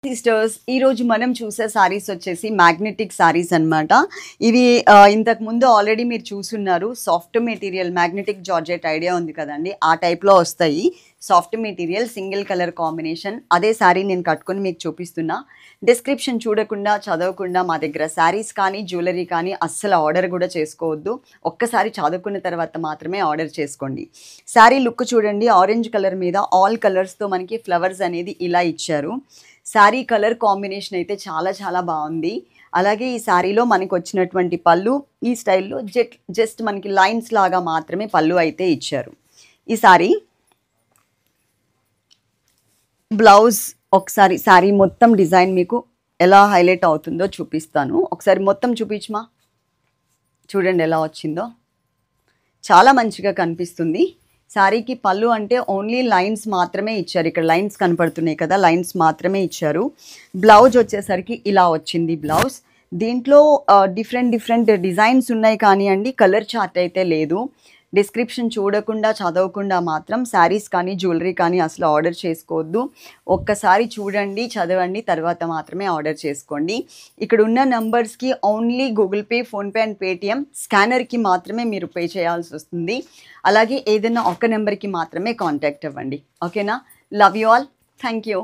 Sisters ఈ రోజు మనం చూసే సారీస్ వచ్చేసి మ్యాగ్నెటిక్ సారీస్ అన్నమాట. ఇవి ఇంతకు ముందు ఆల్రెడీ మీరు చూసున్నారు. Soft material magnetic georgette idea ఉంది కదండి, ఆ టైప్లో వస్తాయి. Soft material single colour combination. అదే శారీ నేను కట్టుకొని మీకు చూపిస్తున్నా. డిస్క్రిప్షన్ చూడకుండా చదవకుండా మా దగ్గర శారీస్ కానీ జ్యువెలరీ కానీ అస్సలు ఆర్డర్ కూడా చేసుకోవద్దు. ఒక్కసారి చదువుకున్న తర్వాత మాత్రమే ఆర్డర్ చేసుకోండి. శారీ లుక్ చూడండి, ఆరెంజ్ కలర్ మీద ఆల్ కలర్స్తో మనకి ఫ్లవర్స్ అనేది ఇలా ఇచ్చారు. శారీ కలర్ కాంబినేషన్ అయితే చాలా చాలా బాగుంది. అలాగే ఈ శారీలో మనకు వచ్చినటువంటి పళ్ళు ఈ స్టైల్లో జస్ట్ మనకి లైన్స్ లాగా మాత్రమే పళ్ళు అయితే ఇచ్చారు. ఈ శారీ బ్లౌజ్ ఒకసారి శారీ మొత్తం డిజైన్ మీకు ఎలా హైలైట్ అవుతుందో చూపిస్తాను. ఒకసారి మొత్తం చూపించమా, చూడండి ఎలా వచ్చిందో, చాలా మంచిగా కనిపిస్తుంది. శారీకి పళ్ళు అంటే ఓన్లీ లైన్స్ మాత్రమే ఇచ్చారు. ఇక్కడ లైన్స్ కనపడుతున్నాయి కదా, లైన్స్ మాత్రమే ఇచ్చారు. బ్లౌజ్ వచ్చేసరికి ఇలా వచ్చింది బ్లౌజ్. దీంట్లో డిఫరెంట్ డిజైన్స్ ఉన్నాయి కానీ అండి కలర్ చార్ట్ అయితే లేదు. డిస్క్రిప్షన్ చూడకుండా చదవకుండా మాత్రం శారీస్ కానీ జ్యువెలరీ కానీ అసలు ఆర్డర్ చేసుకోవద్దు. ఒక్కసారి చూడండి, చదవండి, తర్వాత మాత్రమే ఆర్డర్ చేసుకోండి. ఇక్కడ ఉన్న నంబర్స్కి only Google Pay, PhonePe and Paytm స్కానర్కి మాత్రమే మీరు పే చేయాల్సి వస్తుంది. అలాగే ఏదైనా ఒక నెంబర్కి మాత్రమే కాంటాక్ట్ అవ్వండి. ఓకేనా? Love you all. Thank you.